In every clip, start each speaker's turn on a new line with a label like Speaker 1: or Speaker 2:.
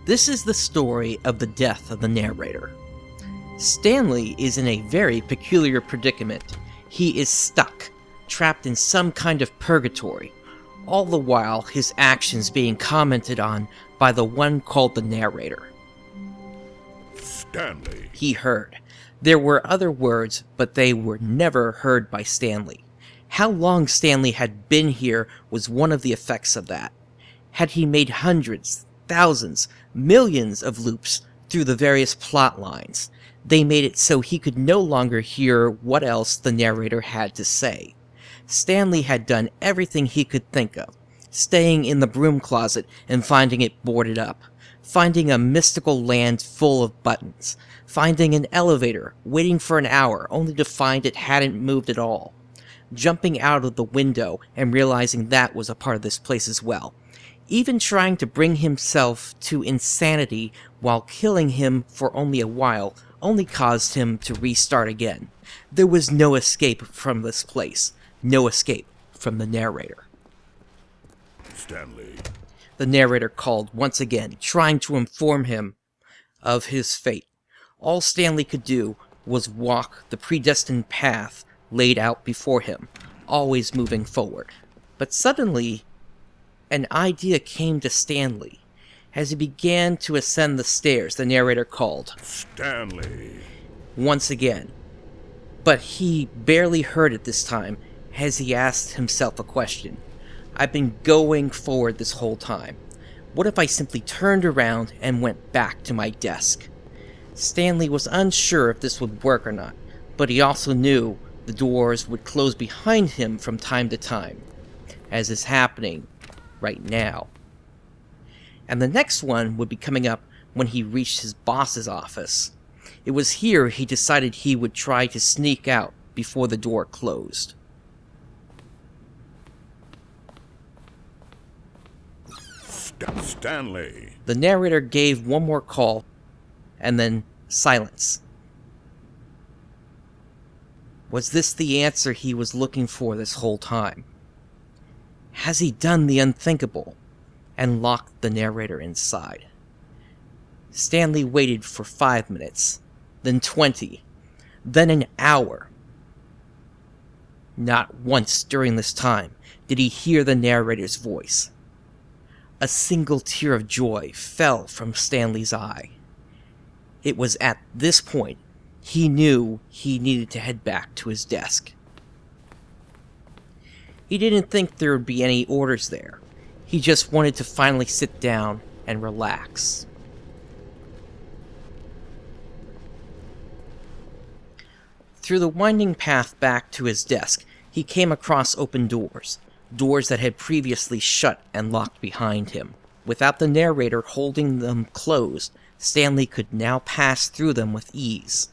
Speaker 1: This is the story of the death of the narrator. Stanley is in a very peculiar predicament. He is stuck, trapped in some kind of purgatory, all the while his actions being commented on by the one called the narrator.
Speaker 2: Stanley.
Speaker 1: He heard. There were other words, but they were never heard by Stanley. How long Stanley had been here was one of the effects of that. Had he made hundreds, thousands, millions of loops through the various plot lines, they made it so he could no longer hear what else the narrator had to say. Stanley had done everything he could think of, staying in the broom closet and finding it boarded up, finding a mystical land full of buttons, finding an elevator, waiting for an hour only to find it hadn't moved at all, jumping out of the window and realizing that was a part of this place as well, even trying to bring himself to insanity while killing him for only a while only caused him to restart again. There was no escape from this place, no escape from the narrator.
Speaker 2: Stanley.
Speaker 1: The narrator called once again, trying to inform him of his fate. All Stanley could do was walk the predestined path laid out before him, always moving forward. But suddenly, an idea came to Stanley. As he began to ascend the stairs, the narrator called,
Speaker 2: Stanley.
Speaker 1: once again. But he barely heard it this time, as he asked himself a question. I've been going forward this whole time. What if I simply turned around and went back to my desk? Stanley was unsure if this would work or not, but he also knew the doors would close behind him from time to time, as is happening right now. And the next one would be coming up when he reached his boss's office. It was here he decided he would try to sneak out before the door closed.
Speaker 2: Stanley.
Speaker 1: The narrator gave one more call, and then silence. Was this the answer he was looking for this whole time? Has he done the unthinkable and locked the narrator inside? Stanley waited for 5 minutes, then 20, then an hour. Not once during this time did he hear the narrator's voice. A single tear of joy fell from Stanley's eye. It was at this point he knew he needed to head back to his desk. He didn't think there would be any orders there. He just wanted to finally sit down and relax. Through the winding path back to his desk, he came across open doors. Doors that had previously shut and locked behind him. Without the narrator holding them closed, Stanley could now pass through them with ease.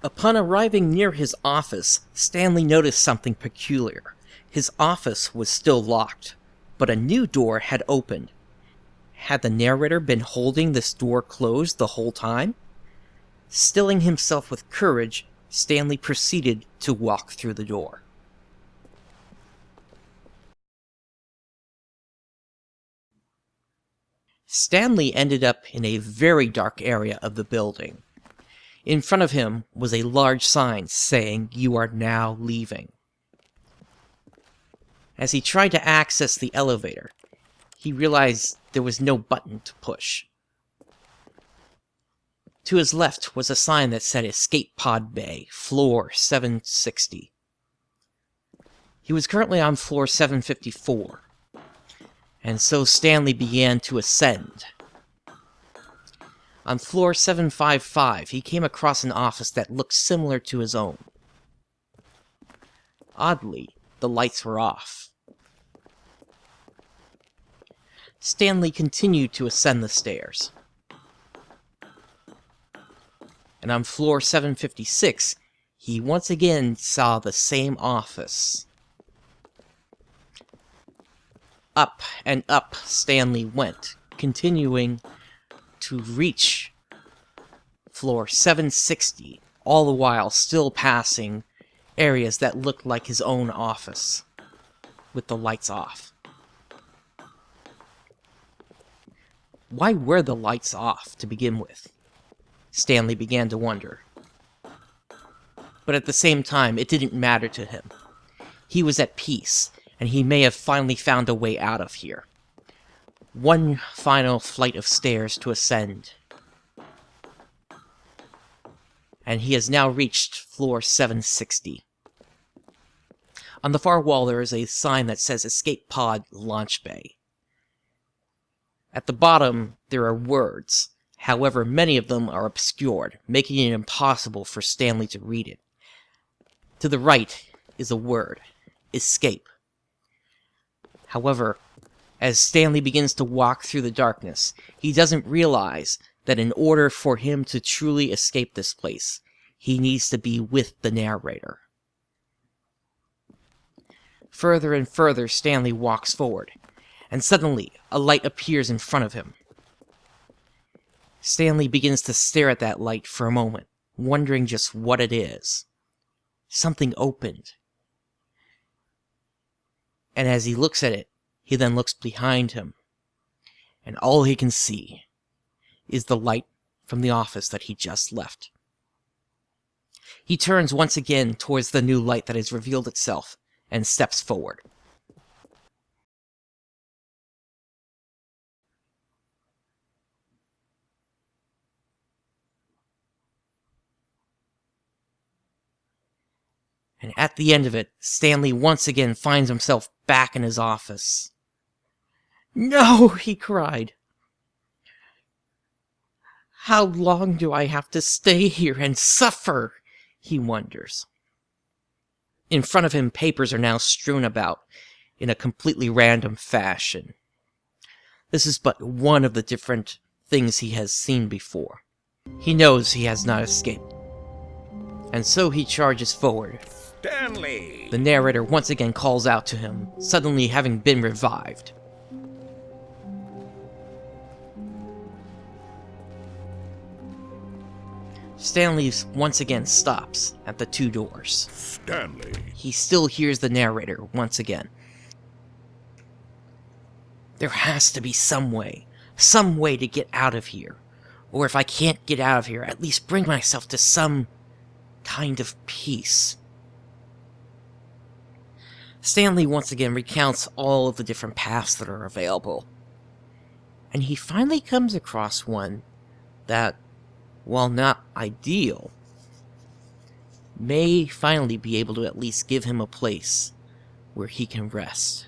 Speaker 1: Upon arriving near his office, Stanley noticed something peculiar. His office was still locked, but a new door had opened. Had the narrator been holding this door closed the whole time? Stilling himself with courage, Stanley proceeded to walk through the door. Stanley ended up in a very dark area of the building. In front of him was a large sign saying, "You are now leaving." As he tried to access the elevator, he realized there was no button to push. To his left was a sign that said Escape Pod Bay, floor 760. He was currently on floor 754, and so Stanley began to ascend. On floor 755, he came across an office that looked similar to his own. Oddly, the lights were off. Stanley continued to ascend the stairs. And on floor 756, he once again saw the same office. Up and up Stanley went, continuing to reach floor 760, all the while still passing areas that looked like his own office, with the lights off. Why were the lights off to begin with? Stanley began to wonder. But at the same time, it didn't matter to him. He was at peace, and he may have finally found a way out of here. One final flight of stairs to ascend. And he has now reached floor 760. On the far wall there is a sign that says Escape Pod Launch Bay. At the bottom there are words, however many of them are obscured, making it impossible for Stanley to read it. To the right is a word, Escape. However, as Stanley begins to walk through the darkness, he doesn't realize that in order for him to truly escape this place, he needs to be with the narrator. Further and further, Stanley walks forward, and suddenly a light appears in front of him. Stanley begins to stare at that light for a moment, wondering just what it is. Something opened. And as he looks at it, he then looks behind him, and all he can see is the light from the office that he just left. He turns once again towards the new light that has revealed itself, and steps forward. And at the end of it, Stanley once again finds himself back in his office. "No!" he cried. "How long do I have to stay here and suffer?" he wonders. In front of him, papers are now strewn about in a completely random fashion. This is but one of the different things he has seen before. He knows he has not escaped. And so he charges forward.
Speaker 2: Stanley!
Speaker 1: The narrator once again calls out to him, suddenly having been revived. Stanley once again stops at the two doors.
Speaker 2: Stanley!
Speaker 1: He still hears the narrator once again. There has to be some way to get out of here. Or if I can't get out of here, at least bring myself to some kind of peace. Stanley once again recounts all of the different paths that are available. And he finally comes across one that, while not ideal, may finally be able to at least give him a place where he can rest.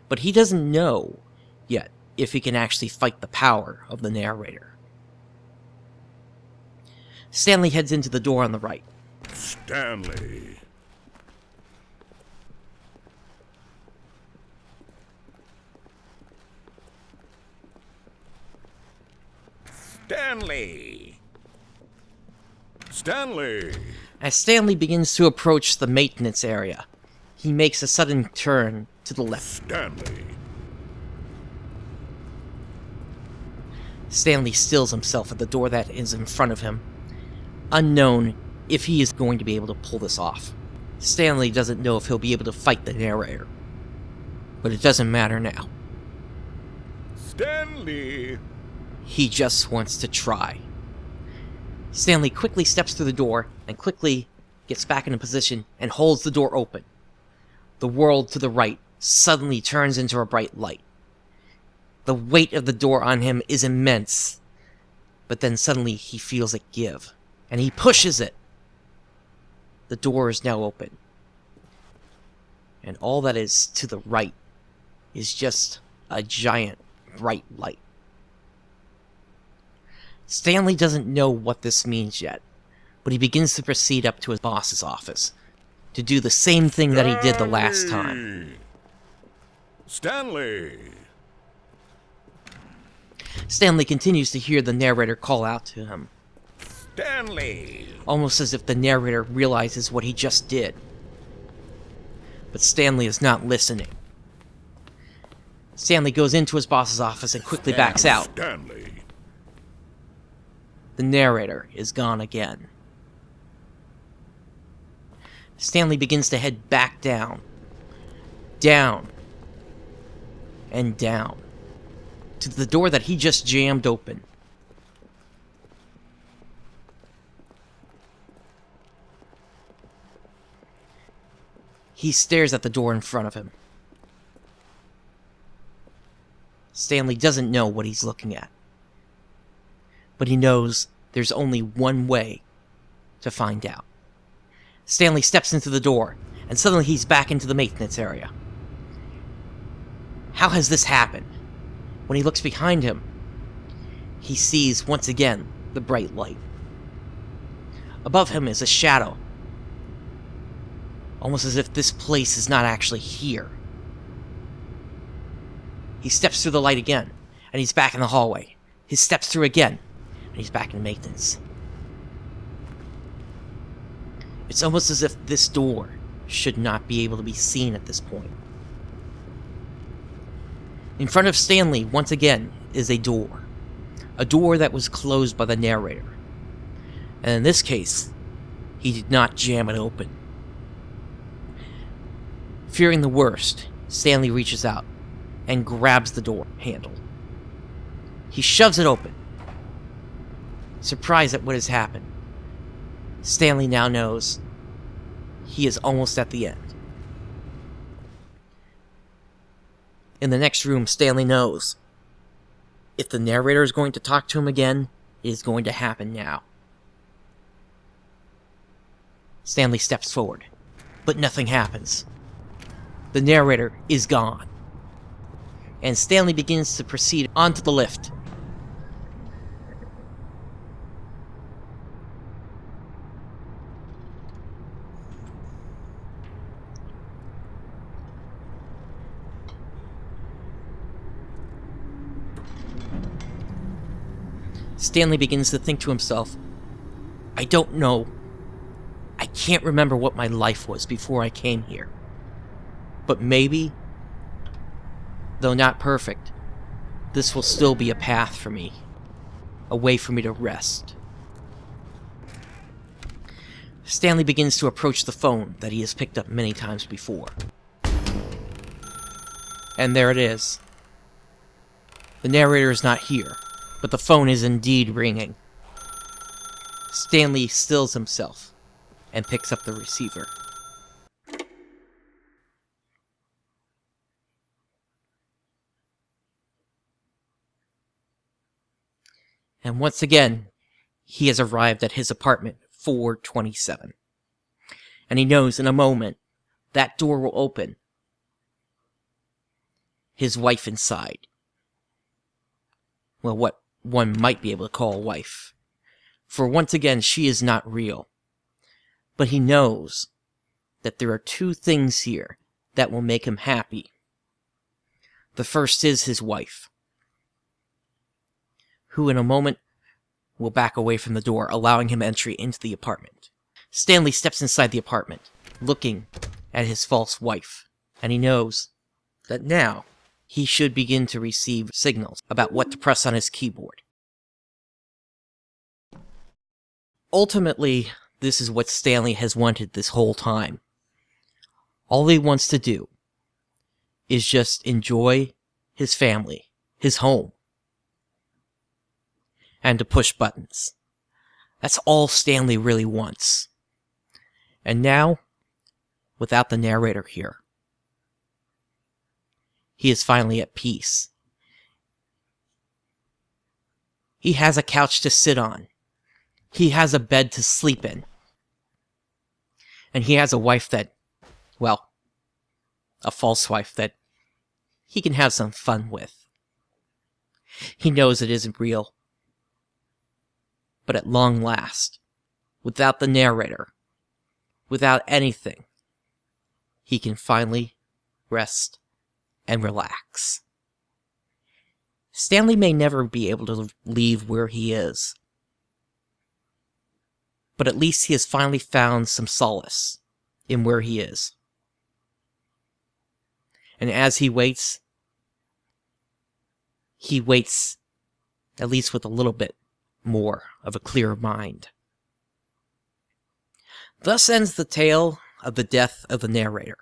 Speaker 1: But he doesn't know yet if he can actually fight the power of the narrator. Stanley heads into the door on the right.
Speaker 2: Stanley! Stanley! Stanley!
Speaker 1: As Stanley begins to approach the maintenance area, he makes a sudden turn to the left.
Speaker 2: Stanley!
Speaker 1: Stanley stills himself at the door that is in front of him, unknown if he is going to be able to pull this off. Stanley doesn't know if he'll be able to fight the narrator, but it doesn't matter now.
Speaker 2: Stanley!
Speaker 1: He just wants to try. Stanley quickly steps through the door and quickly gets back into position and holds the door open. The world to the right suddenly turns into a bright light. The weight of the door on him is immense, but then suddenly he feels it give, and he pushes it. The door is now open, and all that is to the right is just a giant bright light. Stanley doesn't know what this means yet, but he begins to proceed up to his boss's office to do the same thing that he did the last time.
Speaker 2: Stanley!
Speaker 1: Stanley continues to hear the narrator call out to him,
Speaker 2: Stanley!
Speaker 1: almost as if the narrator realizes what he just did. But Stanley is not listening. Stanley goes into his boss's office and quickly backs out.
Speaker 2: Stanley.
Speaker 1: The narrator is gone again. Stanley begins to head back down. Down. And down. To the door that he just jammed open. He stares at the door in front of him. Stanley doesn't know what he's looking at. But he knows there's only one way to find out. Stanley steps into the door, and suddenly he's back into the maintenance area. How has this happened? When he looks behind him, he sees once again the bright light. Above him is a shadow, almost as if this place is not actually here. He steps through the light again, and he's back in the hallway. He steps through again, and he's back in maintenance. It's almost as if this door should not be able to be seen at this point. In front of Stanley, once again, is a door. A door that was closed by the narrator. And in this case, he did not jam it open. Fearing the worst, Stanley reaches out and grabs the door handle. He shoves it open. Surprised at what has happened, Stanley now knows he is almost at the end. In the next room, Stanley knows if the narrator is going to talk to him again, it is going to happen now. Stanley steps forward, but nothing happens. The narrator is gone. And Stanley begins to proceed onto the lift. Stanley begins to think to himself, I don't know. I can't remember what my life was before I came here. But maybe, though not perfect, this will still be a path for me. A way for me to rest. Stanley begins to approach the phone that he has picked up many times before. And there it is. The narrator is not here, but the phone is indeed ringing. Stanley stills himself and picks up the receiver. And once again, he has arrived at his apartment, 427. And he knows in a moment that door will open. His wife inside. Well, what one might be able to call a wife. For once again, she is not real. But he knows that there are two things here that will make him happy. The first is his wife, who in a moment will back away from the door, allowing him entry into the apartment. Stanley steps inside the apartment, looking at his false wife, and he knows that now he should begin to receive signals about what to press on his keyboard. Ultimately, this is what Stanley has wanted this whole time. All he wants to do is just enjoy his family, his home, and to push buttons. That's all Stanley really wants. And now, without the narrator here, he is finally at peace. He has a couch to sit on. He has a bed to sleep in. And he has a wife that, well, a false wife that he can have some fun with. He knows it isn't real. But at long last, without the narrator, without anything, he can finally rest and relax. Stanley may never be able to leave where he is, but at least he has finally found some solace in where he is. And as he waits at least with a little bit more of a clear mind. Thus ends the tale of the death of the narrator.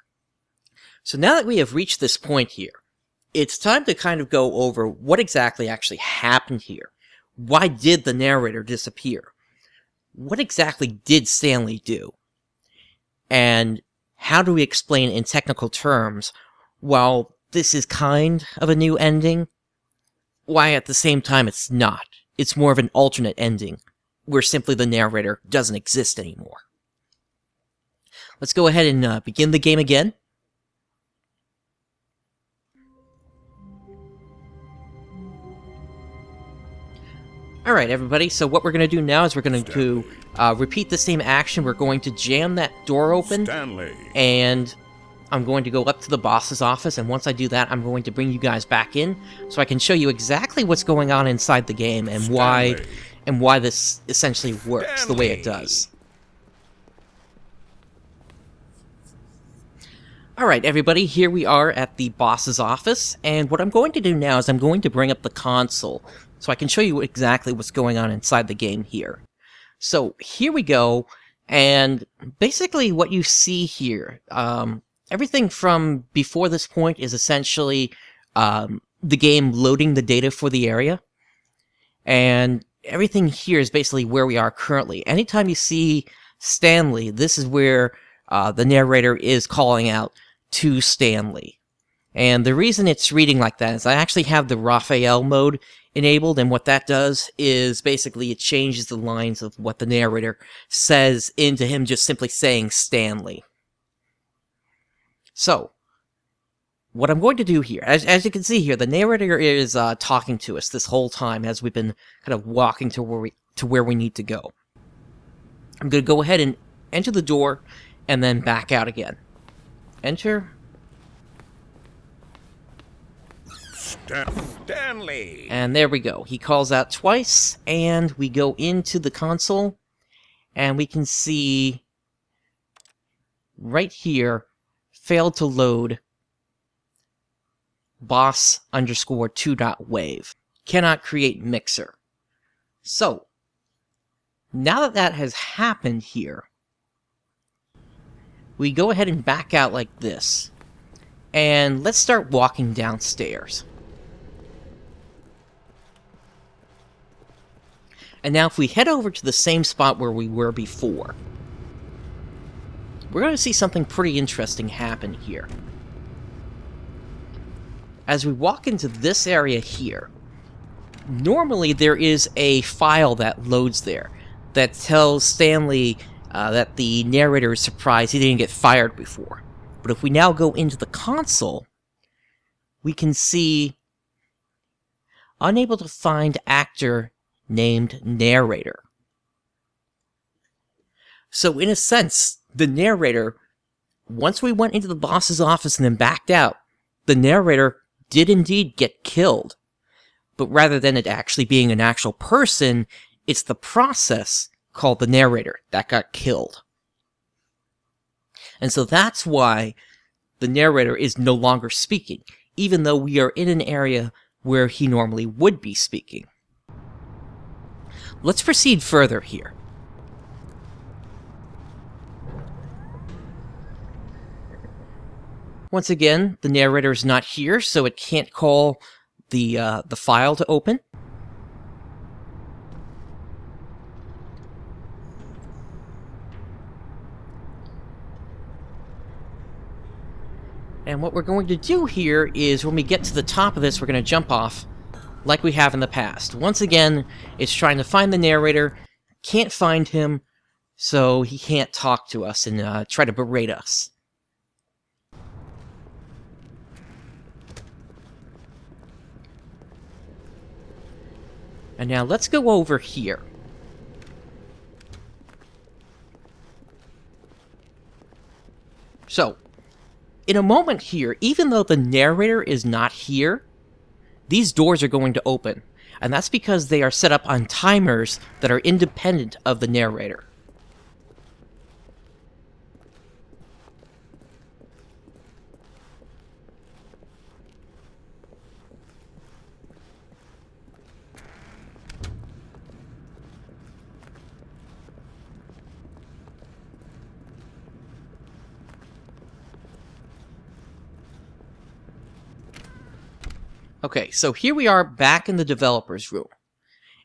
Speaker 1: So now that we have reached this point here, it's time to kind of go over what exactly actually happened here. Why did the narrator disappear? What exactly did Stanley do? And how do we explain in technical terms, while this is kind of a new ending, why at the same time it's not? It's more of an alternate ending, where simply the narrator doesn't exist anymore. Let's go ahead and begin the game again. Alright everybody, so what we're going to do now is we're going to repeat the same action. We're going to jam that door open,
Speaker 2: Stanley.
Speaker 1: and I'm going to go up to the boss's office, and once I do that, I'm going to bring you guys back in so I can show you exactly what's going on inside the game and why this essentially works the way it does. Alright everybody, here we are at the boss's office, and what I'm going to do now is I'm going to bring up the console so I can show you exactly what's going on inside the game here. So here we go, and basically what you see here, everything from before this point is essentially the game loading the data for the area, and everything here is basically where we are currently. Anytime you see Stanley, this is where the narrator is calling out to Stanley. And the reason it's reading like that is I actually have the Raphael mode enabled, and what that does is basically it changes the lines of what the narrator says into him just simply saying Stanley. So, what I'm going to do here, as you can see here, the narrator is talking to us this whole time as we've been kind of walking to where we need to go. I'm going to go ahead and enter the door and then back out again. Enter.
Speaker 2: Stanley.
Speaker 1: And there we go. He calls out twice, and we go into the console, and we can see right here, failed to load boss_2.wave. Cannot create mixer. So, now that that has happened here, we go ahead and back out like this. And let's start walking downstairs. And now if we head over to the same spot where we were before, we're going to see something pretty interesting happen here. As we walk into this area here, normally there is a file that loads there that tells Stanley that the narrator is surprised he didn't get fired before. But if we now go into the console, we can see unable to find actor named narrator. So in a sense, the narrator, once we went into the boss's office and then backed out, the narrator did indeed get killed. But rather than it actually being an actual person, it's the process called the narrator that got killed. And so that's why the narrator is no longer speaking, even though we are in an area where he normally would be speaking. Let's proceed further here. Once again, the narrator is not here, so it can't call the file to open. And what we're going to do here is when we get to the top of this, we're going to jump off like we have in the past. Once again, it's trying to find the narrator, can't find him, so he can't talk to us and try to berate us. And now let's go over here. So, in a moment here, even though the narrator is not here, these doors are going to open. And that's because they are set up on timers that are independent of the narrator. Okay, so here we are back in the developer's room.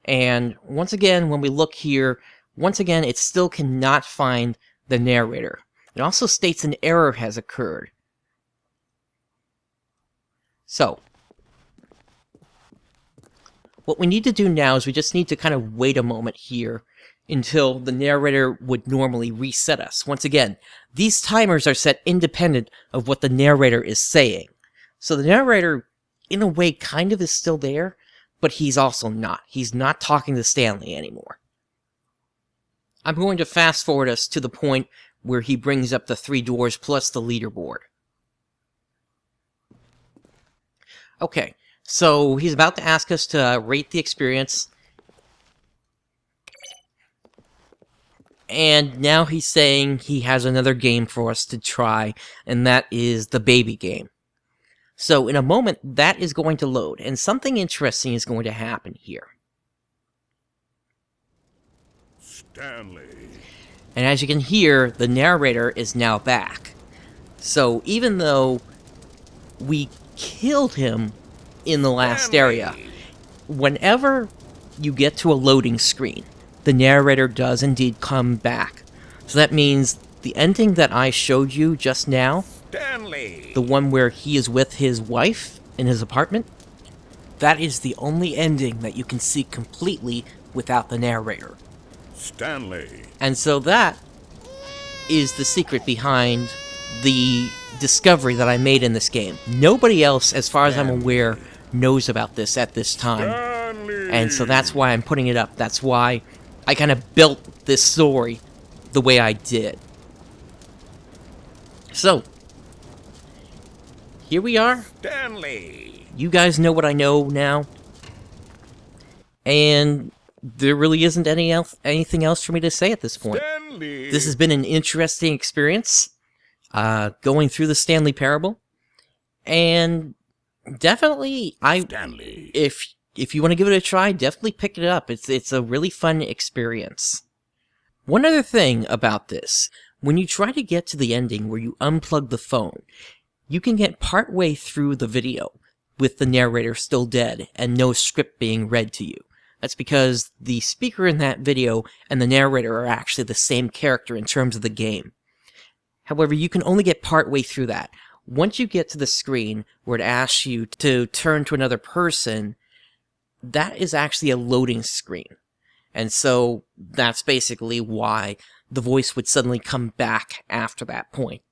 Speaker 1: And once again, when we look here, once again, it still cannot find the narrator. It also states an error has occurred. So, what we need to do now is we just need to kind of wait a moment here until the narrator would normally reset us. Once again, these timers are set independent of what the narrator is saying. So the narrator, in a way, kind of is still there, but he's also not. He's not talking to Stanley anymore. I'm going to fast forward us to the point where he brings up the 3 doors plus the leaderboard. Okay, so he's about to ask us to rate the experience. And now he's saying he has another game for us to try, and that is the baby game. So in a moment, that is going to load, and something interesting is going to happen here.
Speaker 2: Stanley.
Speaker 1: And as you can hear, the narrator is now back. So even though we killed him in the last area, whenever you get to a loading screen, the narrator does indeed come back. So that means the ending that I showed you just now,
Speaker 2: Stanley.
Speaker 1: the one where he is with his wife in his apartment, that is the only ending that you can see completely without the narrator.
Speaker 2: Stanley.
Speaker 1: And so that is the secret behind the discovery that I made in this game. Nobody else, as far as I'm aware, knows about this at this time.
Speaker 2: Stanley.
Speaker 1: And so that's why I'm putting it up. That's why I kind of built this story the way I did. So, here we are.
Speaker 2: Stanley.
Speaker 1: You guys know what I know now. And there really isn't anything else for me to say at this point.
Speaker 2: Stanley.
Speaker 1: This has been an interesting experience, going through the Stanley Parable. And definitely,
Speaker 2: Stanley.
Speaker 1: if you want to give it a try, definitely pick it up. It's a really fun experience. One other thing about this, when you try to get to the ending where you unplug the phone, you can get partway through the video with the narrator still dead and no script being read to you. That's because the speaker in that video and the narrator are actually the same character in terms of the game. However, you can only get partway through that. Once you get to the screen where it asks you to turn to another person, that is actually a loading screen. And so that's basically why the voice would suddenly come back after that point.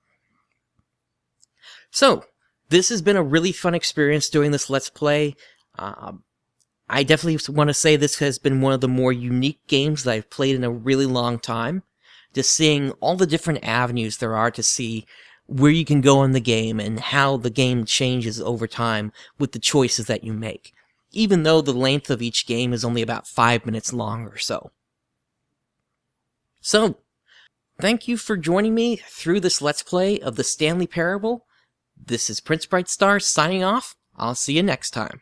Speaker 1: So, this has been a really fun experience doing this Let's Play. I definitely want to say this has been one of the more unique games that I've played in a really long time. Just seeing all the different avenues there are to see where you can go in the game and how the game changes over time with the choices that you make, even though the length of each game is only about 5 minutes long or so. So, thank you for joining me through this Let's Play of the Stanley Parable. This is Prince Brightstar signing off. I'll see you next time.